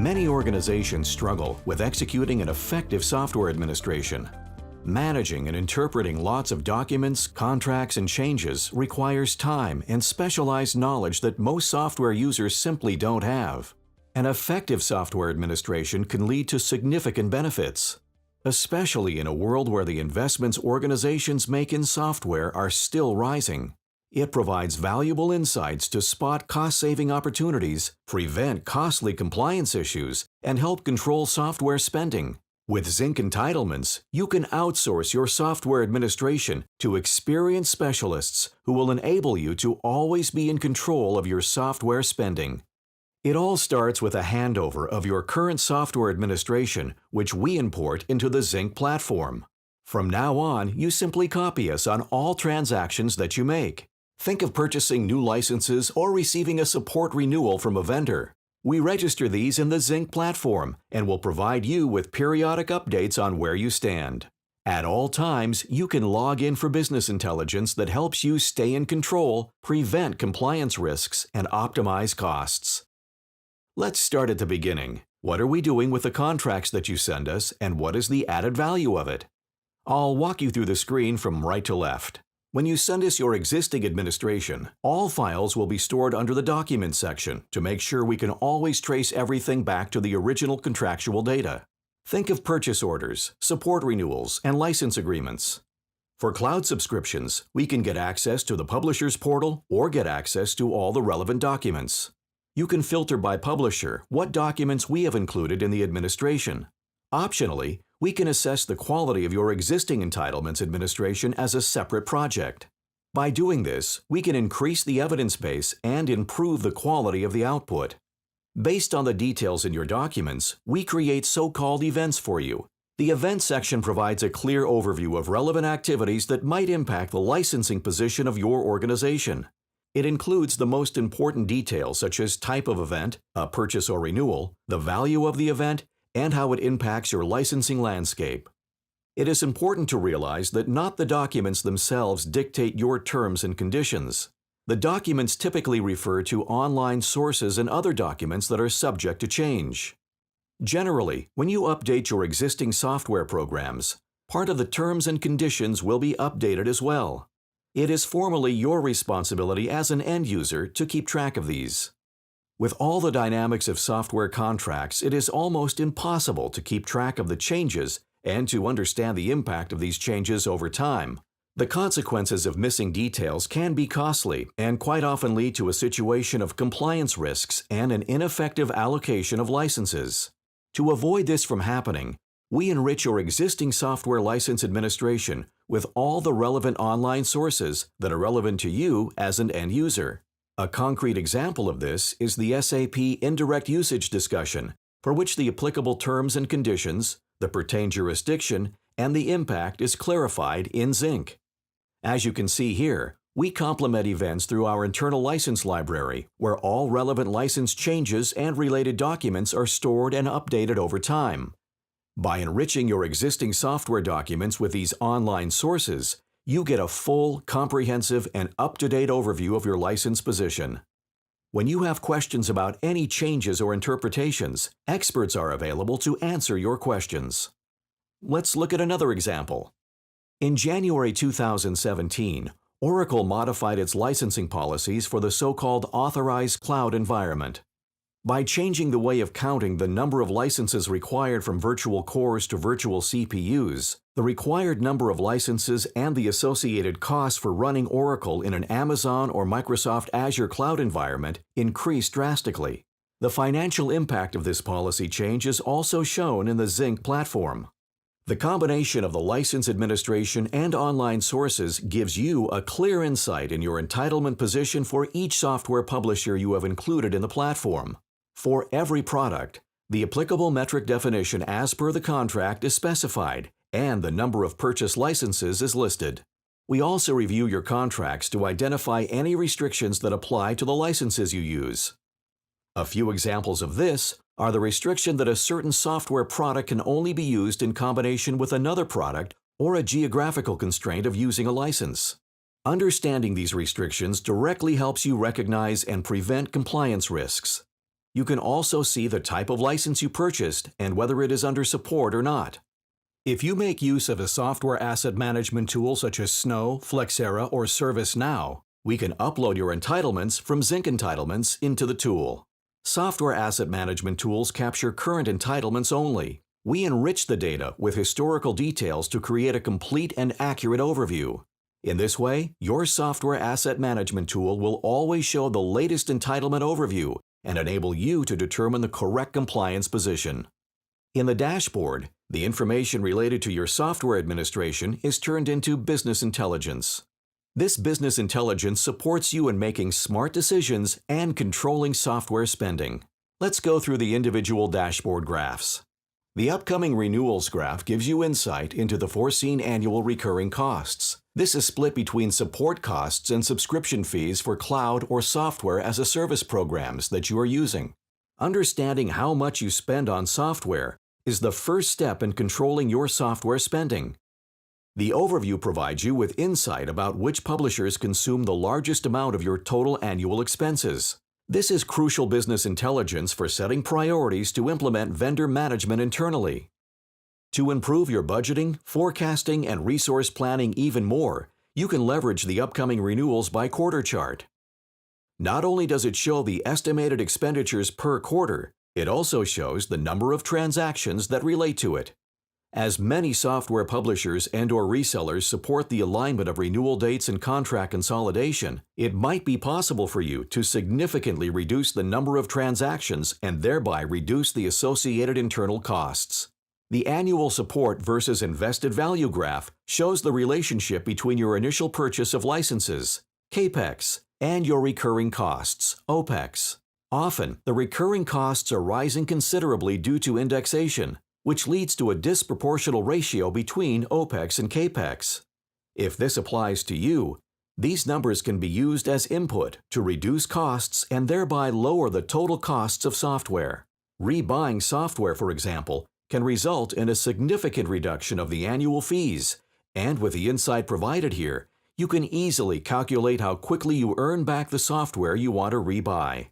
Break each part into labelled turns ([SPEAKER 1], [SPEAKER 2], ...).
[SPEAKER 1] Many organizations struggle with executing an effective software administration. Managing and interpreting lots of documents, contracts, and changes requires time and specialized knowledge that most software users simply don't have. An effective software administration can lead to significant benefits, especially in a world where the investments organizations make in software are still rising. It provides valuable insights to spot cost-saving opportunities, prevent costly compliance issues, and help control software spending. With Zinc Entitlements, you can outsource your software administration to experienced specialists who will enable you to always be in control of your software spending. It all starts with a handover of your current software administration, which we import into the Zinc platform. From now on, you simply copy us on all transactions that you make. Think of purchasing new licenses or receiving a support renewal from a vendor. We register these in the Zinc platform and will provide you with periodic updates on where you stand. At all times, you can log in for business intelligence that helps you stay in control, prevent compliance risks, and optimize costs. Let's start at the beginning. What are we doing with the contracts that you send us, and what is the added value of it? I'll walk you through the screen from right to left. When you send us your existing administration, all files will be stored under the Documents section to make sure we can always trace everything back to the original contractual data. Think of purchase orders, support renewals, and license agreements. For cloud subscriptions, we can get access to the publisher's portal or get access to all the relevant documents. You can filter by publisher what documents we have included in the administration. Optionally, we can assess the quality of your existing entitlements administration as a separate project. By doing this, we can increase the evidence base and improve the quality of the output. Based on the details in your documents, we create so-called events for you. The Events section provides a clear overview of relevant activities that might impact the licensing position of your organization. It includes the most important details such as type of event, a purchase or renewal, the value of the event, and how it impacts your licensing landscape. It is important to realize that not the documents themselves dictate your terms and conditions. The documents typically refer to online sources and other documents that are subject to change. Generally, when you update your existing software programs, part of the terms and conditions will be updated as well. It is formally your responsibility as an end user to keep track of these. With all the dynamics of software contracts, it is almost impossible to keep track of the changes and to understand the impact of these changes over time. The consequences of missing details can be costly and quite often lead to a situation of compliance risks and an ineffective allocation of licenses. To avoid this from happening, we enrich your existing software license administration with all the relevant online sources that are relevant to you as an end user. A concrete example of this is the SAP Indirect Usage discussion, for which the applicable terms and conditions, the pertain jurisdiction, and the impact is clarified in Zinc. As you can see here, we complement events through our internal license library, where all relevant license changes and related documents are stored and updated over time. By enriching your existing software documents with these online sources, you get a full, comprehensive, and up-to-date overview of your license position. When you have questions about any changes or interpretations, experts are available to answer your questions. Let's look at another example. In January 2017, Oracle modified its licensing policies for the so-called authorized cloud environment. By changing the way of counting the number of licenses required from virtual cores to virtual CPUs, the required number of licenses and the associated costs for running Oracle in an Amazon or Microsoft Azure cloud environment increased drastically. The financial impact of this policy change is also shown in the Zinc platform. The combination of the license administration and online sources gives you a clear insight in your entitlement position for each software publisher you have included in the platform. For every product, the applicable metric definition as per the contract is specified, and the number of purchase licenses is listed. We also review your contracts to identify any restrictions that apply to the licenses you use. A few examples of this are the restriction that a certain software product can only be used in combination with another product or a geographical constraint of using a license. Understanding these restrictions directly helps you recognize and prevent compliance risks. You can also see the type of license you purchased and whether it is under support or not. If you make use of a software asset management tool such as Snow, Flexera, or ServiceNow, we can upload your entitlements from Zinc Entitlements into the tool. Software asset management tools capture current entitlements only. We enrich the data with historical details to create a complete and accurate overview. In this way, your software asset management tool will always show the latest entitlement overview and enable you to determine the correct compliance position. In the dashboard, the information related to your software administration is turned into business intelligence. This business intelligence supports you in making smart decisions and controlling software spending. Let's go through the individual dashboard graphs. The upcoming renewals graph gives you insight into the foreseen annual recurring costs. This is split between support costs and subscription fees for cloud or software as a service programs that you are using. Understanding how much you spend on software is the first step in controlling your software spending. The overview provides you with insight about which publishers consume the largest amount of your total annual expenses. This is crucial business intelligence for setting priorities to implement vendor management internally. To improve your budgeting, forecasting, and resource planning even more, you can leverage the upcoming renewals by quarter chart. Not only does it show the estimated expenditures per quarter, it also shows the number of transactions that relate to it. As many software publishers and/or resellers support the alignment of renewal dates and contract consolidation, it might be possible for you to significantly reduce the number of transactions and thereby reduce the associated internal costs. The annual support versus invested value graph shows the relationship between your initial purchase of licenses, CAPEX, and your recurring costs, OPEX. Often, the recurring costs are rising considerably due to indexation, which leads to a disproportional ratio between OPEX and CAPEX. If this applies to you, these numbers can be used as input to reduce costs and thereby lower the total costs of software. Rebuying software, for example, can result in a significant reduction of the annual fees, and with the insight provided here, you can easily calculate how quickly you earn back the software you want to rebuy.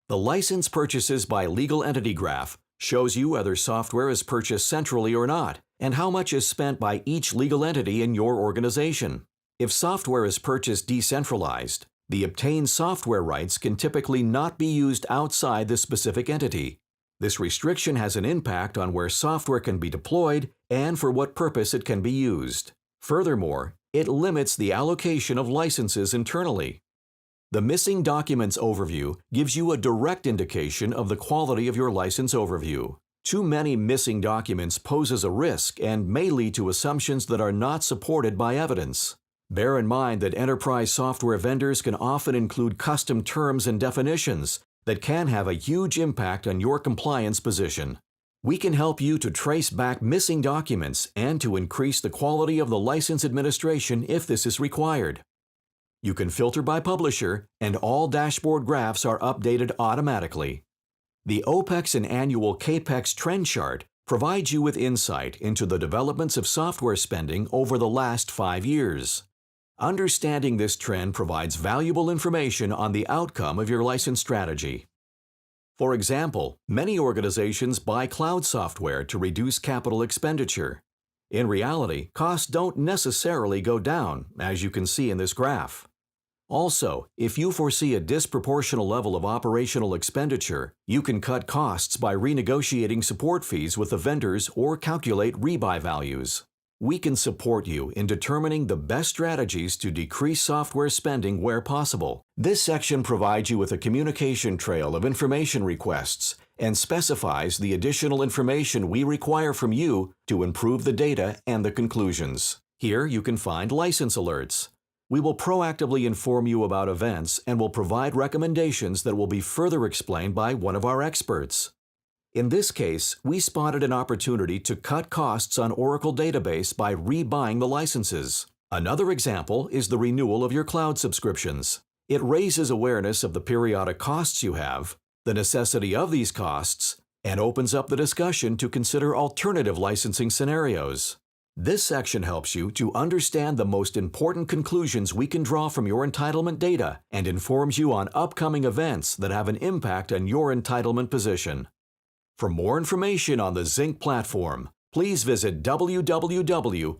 [SPEAKER 1] The license purchases by legal entity graph shows you whether software is purchased centrally or not, and how much is spent by each legal entity in your organization. If software is purchased decentralized, the obtained software rights can typically not be used outside the specific entity. This restriction has an impact on where software can be deployed and for what purpose it can be used. Furthermore, it limits the allocation of licenses internally. The Missing Documents overview gives you a direct indication of the quality of your license overview. Too many missing documents poses a risk and may lead to assumptions that are not supported by evidence. Bear in mind that enterprise software vendors can often include custom terms and definitions that can have a huge impact on your compliance position. We can help you to trace back missing documents and to increase the quality of the license administration if this is required. You can filter by publisher, and all dashboard graphs are updated automatically. The OPEX and annual CAPEX trend chart provides you with insight into the developments of software spending over the last 5 years. Understanding this trend provides valuable information on the outcome of your license strategy. For example, many organizations buy cloud software to reduce capital expenditure. In reality, costs don't necessarily go down, as you can see in this graph. Also, if you foresee a disproportional level of operational expenditure, you can cut costs by renegotiating support fees with the vendors or calculate rebuy values. We can support you in determining the best strategies to decrease software spending where possible. This section provides you with a communication trail of information requests and specifies the additional information we require from you to improve the data and the conclusions. Here you can find license alerts. We will proactively inform you about events and will provide recommendations that will be further explained by one of our experts. In this case, we spotted an opportunity to cut costs on Oracle database by rebuying the licenses. Another example is the renewal of your cloud subscriptions. It raises awareness of the periodic costs you have, the necessity of these costs, and opens up the discussion to consider alternative licensing scenarios. This section helps you to understand the most important conclusions we can draw from your entitlement data and informs you on upcoming events that have an impact on your entitlement position. For more information on the Zinc platform, please visit www.zinc.com.